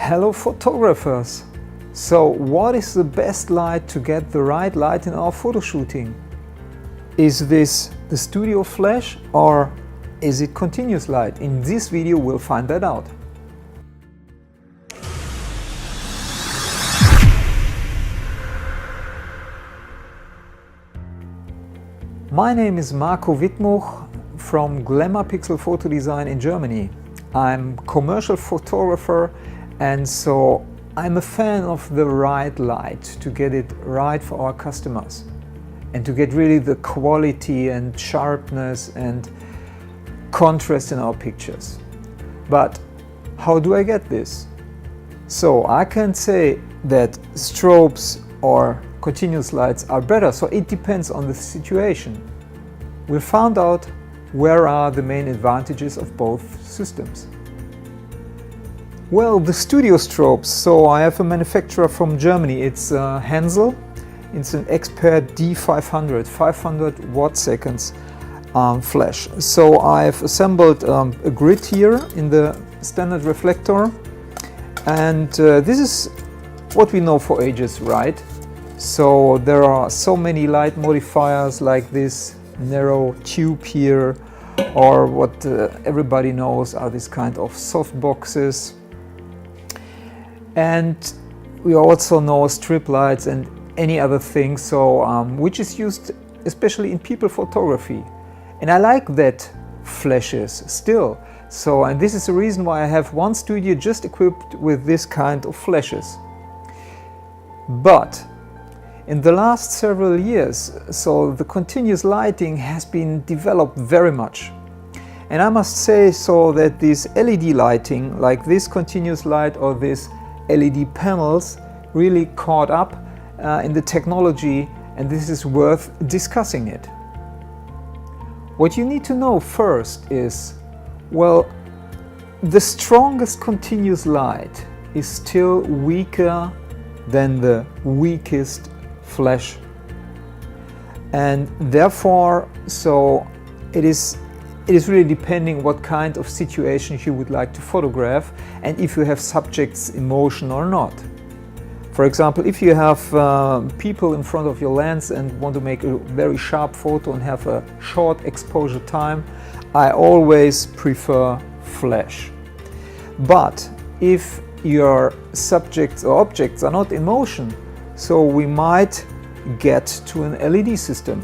Hello photographers! So what is the best light to get the right light in our photo shooting? Is this the studio flash or is it continuous light? In this video we'll find that out. My name is Wydmuch from Glamourpixel Fotodesign in Germany. I'm a commercial photographer, and so I'm a fan of the right light to get it right for our customers and to get really the quality and sharpness and contrast in our pictures. But how do I get this? So I can say that strobes or continuous lights are better, so it depends on the situation. We found out where are the main advantages of both systems. Well, the studio strobes, so I have a manufacturer from Germany, it's Hensel. It's an Expert D 500 watt seconds flash. So I've assembled a grid here in the standard reflector, and this is what we know for ages, right? So there are so many light modifiers like this narrow tube here, or what everybody knows are these kind of soft boxes. And we also know strip lights and any other thing, so which is used especially in people photography. And I like that flashes still. So, and this is the reason why I have one studio just equipped with this kind of flashes. But in the last several years, so the continuous lighting has been developed very much. And I must say so that this LED lighting, like this continuous light or this LED panels, really caught up in the technology, and this is worth discussing it. What you need to know first is, well, the strongest continuous light is still weaker than the weakest flash, and therefore so it is really depending what kind of situation you would like to photograph and if you have subjects in motion or not. For example, if you have people in front of your lens and want to make a very sharp photo and have a short exposure time, I always prefer flash. But if your subjects or objects are not in motion, so we might get to an LED system.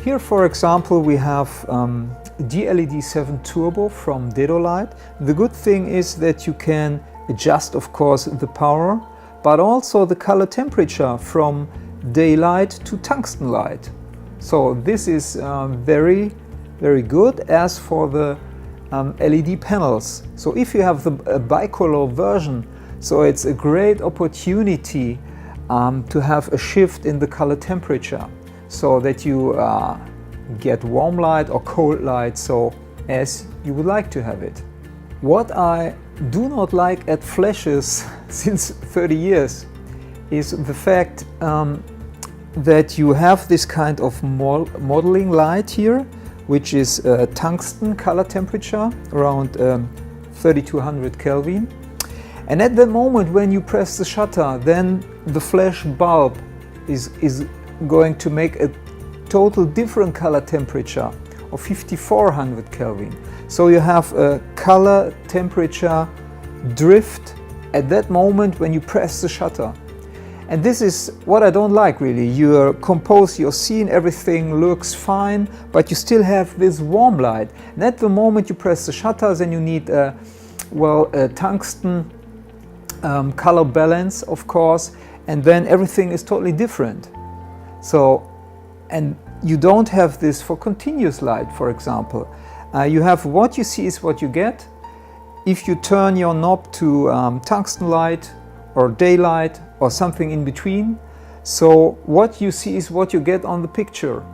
Here, for example, we have DLED 7 Turbo from Dedolight. The good thing is that you can adjust, of course, the power, but also the color temperature from daylight to tungsten light. So this is very, very good. As for the LED panels, so if you have the bicolor version, so it's a great opportunity to have a shift in the color temperature, so that you get warm light or cold light, so as you would like to have it. What I do not like at flashes since 30 years is the fact that you have this kind of modeling light here, which is tungsten color temperature around 3200 Kelvin. And at the moment when you press the shutter, then the flash bulb is going to make a total different color temperature of 5400 Kelvin. So you have a color temperature drift at that moment when you press the shutter. And this is what I don't like really. You compose your scene, everything looks fine, but you still have this warm light. And at the moment you press the shutter, then you need a tungsten color balance, of course, and then everything is totally different. So, and you don't have this for continuous light, for example. You have what you see is what you get. If you turn your knob to tungsten light or daylight or something in between, so what you see is what you get on the picture.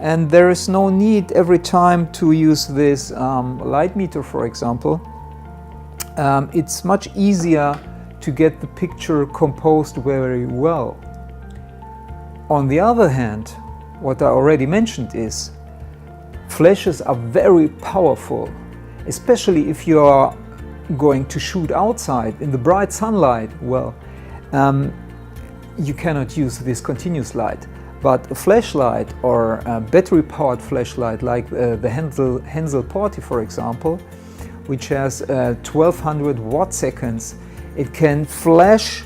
And there is no need every time to use this light meter, for example. It's much easier to get the picture composed very well. On the other hand, what I already mentioned is flashes are very powerful, especially if you are going to shoot outside in the bright sunlight, well, you cannot use this continuous light. But a flashlight or a battery-powered flashlight like the Hensel 40, for example, which has 1200 watt seconds, it can flash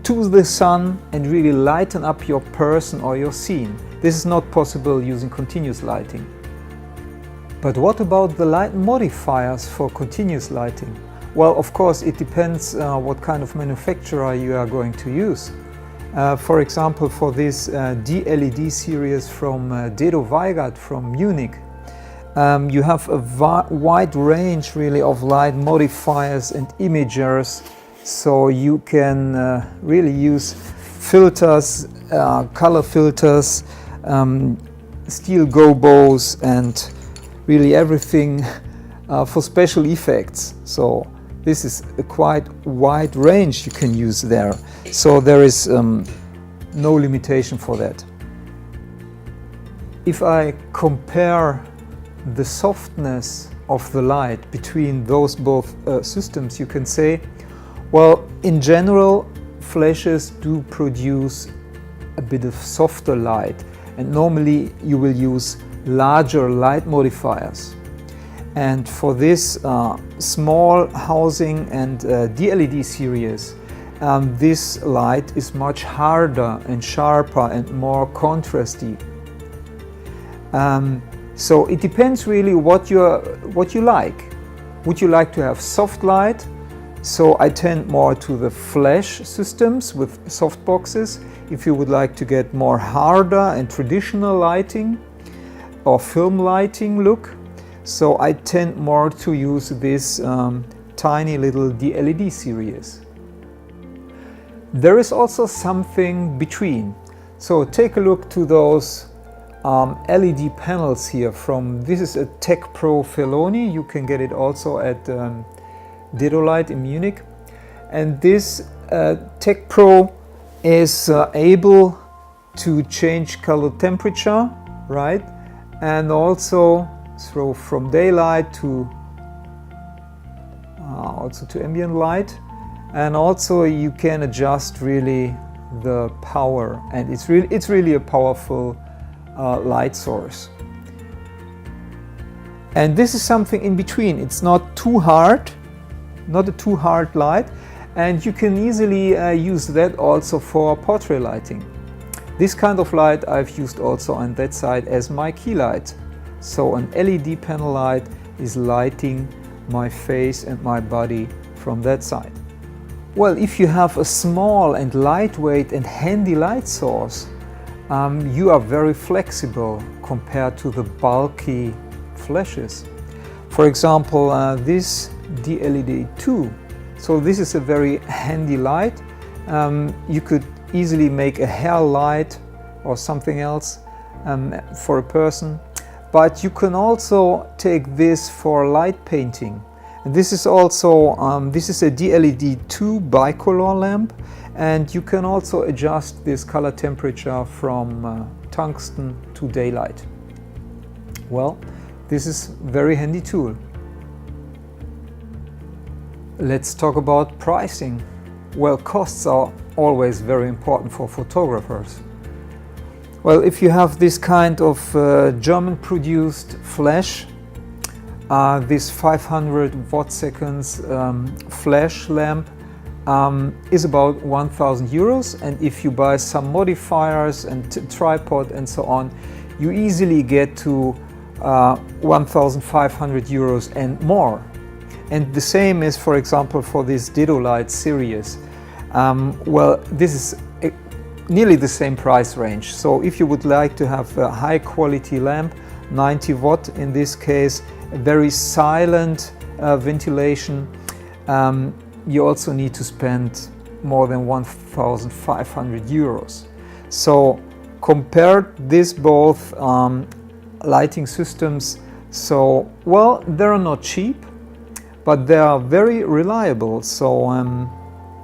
to the sun and really lighten up your person or your scene. This is not possible using continuous lighting. But what about the light modifiers for continuous lighting? Well, of course, it depends what kind of manufacturer you are going to use. For example, for this DLED series from Dedolight from Munich, you have a wide range really of light modifiers and imagers, so you can really use filters, color filters, steel gobos, and really everything for special effects. So this is a quite wide range you can use there. So there is no limitation for that. If I compare the softness of the light between those both systems, you can say, well, in general, flashes do produce a bit of softer light, and normally you will use larger light modifiers. And for this small housing and DLED series, this light is much harder and sharper and more contrasty. So it depends really what you like. Would you like to have soft light? So I tend more to the flash systems with soft boxes. If you would like to get more harder and traditional lighting or film lighting look, so I tend more to use this tiny little DLED series. There is also something between. So take a look to those LED panels here from, this is a Tech Pro Feloni. You can get it also at Dedolight in Munich. And this Tech Pro is able to change color temperature, right? And also throw from daylight to ambient light, and also you can adjust really the power, and it's really a powerful light source. And this is something in between. It's not too hard, not a too hard light, and you can easily use that also for portrait lighting. This kind of light I've used also on that side as my key light. So an LED panel light is lighting my face and my body from that side. Well, if you have a small and lightweight and handy light source, you are very flexible compared to the bulky flashes. For example, this DLED 2. So this is a very handy light. You could easily make a hair light or something else for a person. But you can also take this for light painting. And this is also this is a DLED 2 bicolor lamp, and you can also adjust this color temperature from tungsten to daylight. Well, this is a very handy tool. Let's talk about pricing. Well, costs are always very important for photographers. Well, if you have this kind of German-produced flash, this 500 watt seconds flash lamp is about 1,000 euros, and if you buy some modifiers and tripod and so on, you easily get to 1,500 euros and more. And the same is, for example, for this Dedolight series. Well, this is nearly the same price range. So if you would like to have a high quality lamp, 90 watt in this case, a very silent ventilation, you also need to spend more than 1,500 euros. So compare this both lighting systems. So, well, they're not cheap, but they are very reliable. So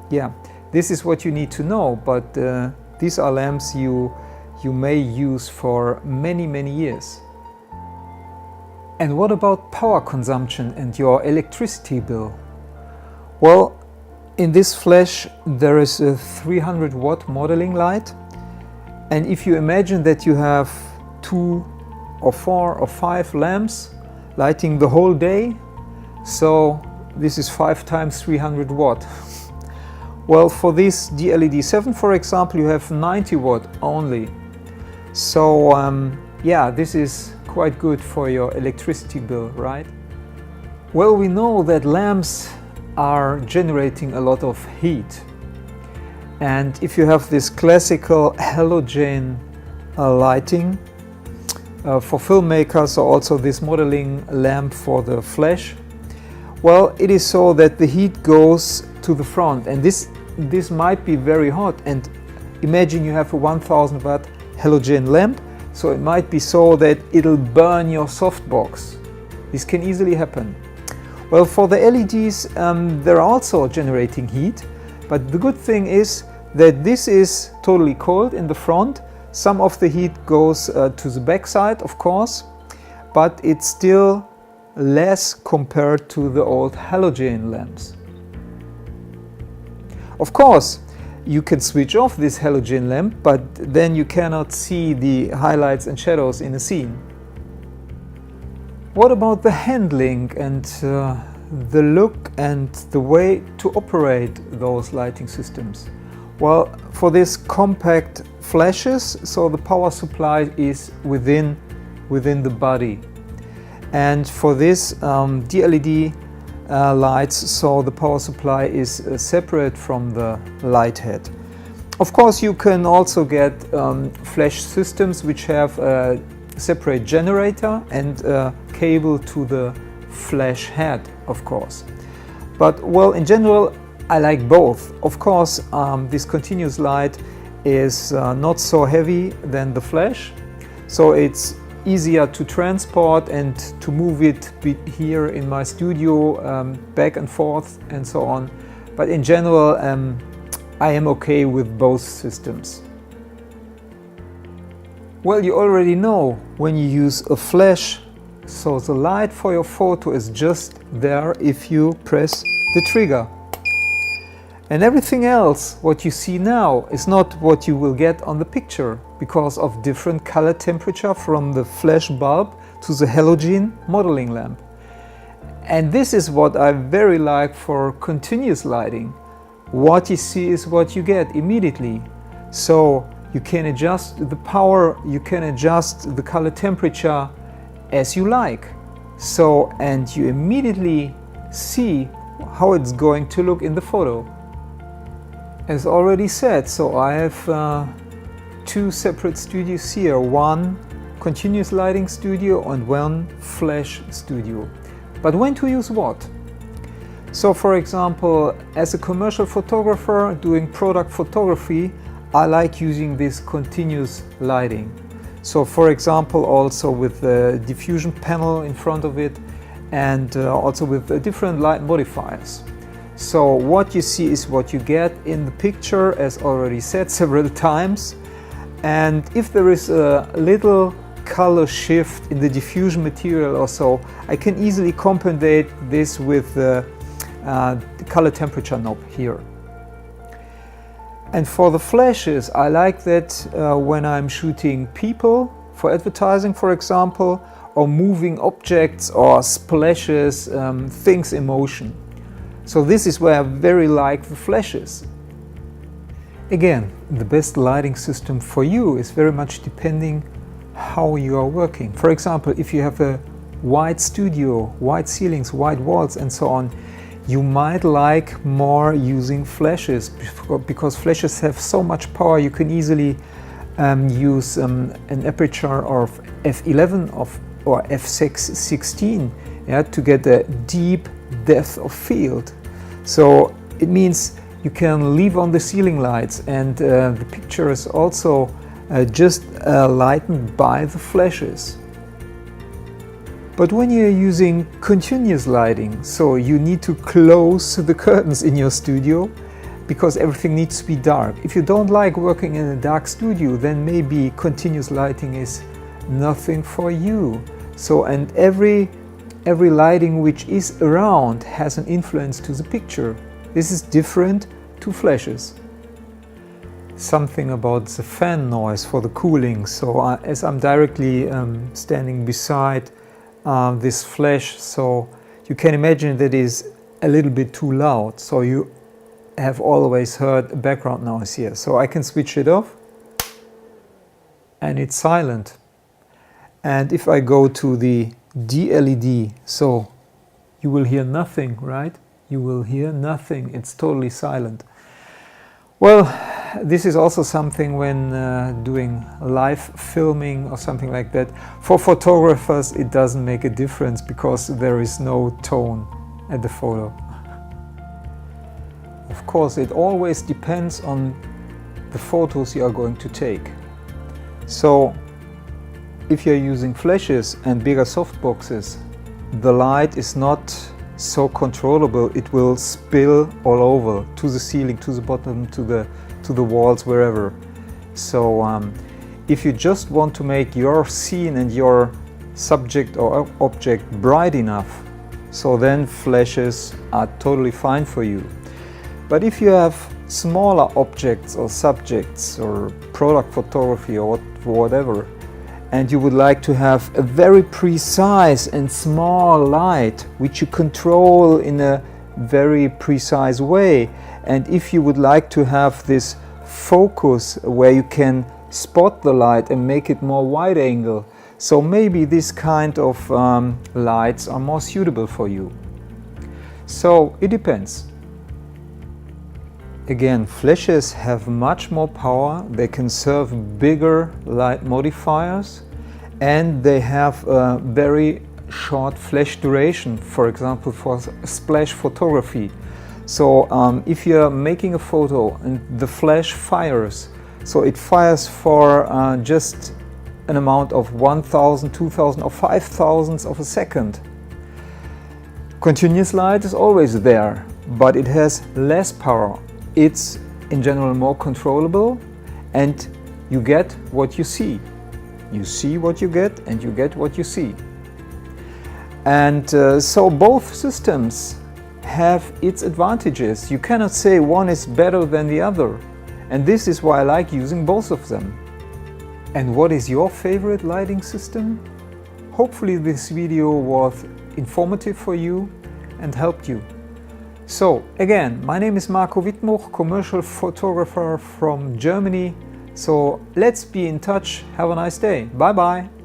yeah, this is what you need to know. But these are lamps you may use for many, many years. And what about power consumption and your electricity bill? Well, in this flash there is a 300 watt modeling light, and if you imagine that you have 2 or 4 or 5 lamps lighting the whole day, so this is 5 times 300 watt. Well, for this DLED 7, for example, you have 90 watt only. So yeah, this is quite good for your electricity bill, right? Well, we know that lamps are generating a lot of heat. And if you have this classical halogen lighting for filmmakers, or also this modeling lamp for the flash, well, it is so that the heat goes to the front, and this might be very hot. And imagine you have a 1000 watt halogen lamp, so it might be so that it'll burn your softbox. This can easily happen. Well, for the LEDs, they're also generating heat, but the good thing is that this is totally cold in the front. Some of the heat goes to the back side, of course, but it's still less compared to the old halogen lamps. Of course, you can switch off this halogen lamp, but then you cannot see the highlights and shadows in a scene. What about the handling and the look and the way to operate those lighting systems? Well, for this compact flashes, so the power supply is within the body. And for this DLED lights, so the power supply is separate from the light head. Of course, you can also get flash systems which have a separate generator and a cable to the flash head, of course. But well, in general, I like both. Of course, this continuous light is not so heavy than the flash, so it's easier to transport and to move it here in my studio back and forth and so on. But in general, I am okay with both systems. Well, you already know when you use a flash, so the light for your photo is just there if you press the trigger. And everything else, what you see now, is not what you will get on the picture because of different color temperature from the flash bulb to the halogen modeling lamp. And this is what I very like for continuous lighting. What you see is what you get immediately. So you can adjust the power, you can adjust the color temperature as you like. So, and you immediately see how it's going to look in the photo. As already said, so I have 2 separate studios here, one continuous lighting studio and one flash studio. But when to use what? So for example, as a commercial photographer doing product photography, I like using this continuous lighting. So for example, also with the diffusion panel in front of it, and also with different light modifiers. So what you see is what you get in the picture, as already said several times. And if there is a little color shift in the diffusion material or so, I can easily compensate this with the color temperature knob here. And for the flashes, I like that when I'm shooting people for advertising, for example, or moving objects or splashes, things in motion. So this is where I very like the flashes. Again, the best lighting system for you is very much depending how you are working. For example, if you have a wide studio, wide ceilings, wide walls and so on, you might like more using flashes because flashes have so much power. You can easily use an aperture of f11 or f16, yeah, to get a deep depth of field. So it means you can leave on the ceiling lights, and the picture is also just lightened by the flashes. But when you're using continuous lighting, so you need to close the curtains in your studio because everything needs to be dark. If you don't like working in a dark studio, then maybe continuous lighting is nothing for you. So, and every lighting which is around has an influence to the picture. This is different to flashes. Something about the fan noise for the cooling. So as I'm directly standing beside this flash, so you can imagine that is a little bit too loud. So you have always heard background noise here. So I can switch it off and it's silent. And if I go to the DLED, so you will hear nothing, right? You will hear nothing. It's totally silent. Well, this is also something when doing live filming or something like that. For photographers, it doesn't make a difference because there is no tone at the photo. Of course, it always depends on the photos you are going to take. So, if you're using flashes and bigger softboxes, the light is not so controllable. It will spill all over, to the ceiling, to the bottom, to the walls, wherever. So if you just want to make your scene and your subject or object bright enough, so then flashes are totally fine for you. But if you have smaller objects or subjects or product photography or whatever, and you would like to have a very precise and small light which you control in a very precise way, and if you would like to have this focus where you can spot the light and make it more wide angle, so maybe this kind of lights are more suitable for you. So it depends. Again, flashes have much more power, they can serve bigger light modifiers, and they have a very short flash duration, for example for splash photography. So if you're making a photo and the flash fires, so it fires for just an amount of 1,000, 2,000 or 5,000ths of a second. Continuous light is always there, but it has less power. It's in general more controllable, and you get what you see. You see what you get, and you get what you see. And so both systems have its advantages. You cannot say one is better than the other. And this is why I like using both of them. And what is your favorite lighting system? Hopefully this video was informative for you and helped you. So again, my name is Wydmuch, commercial photographer from Germany. So let's be in touch. Have a nice day. Bye bye.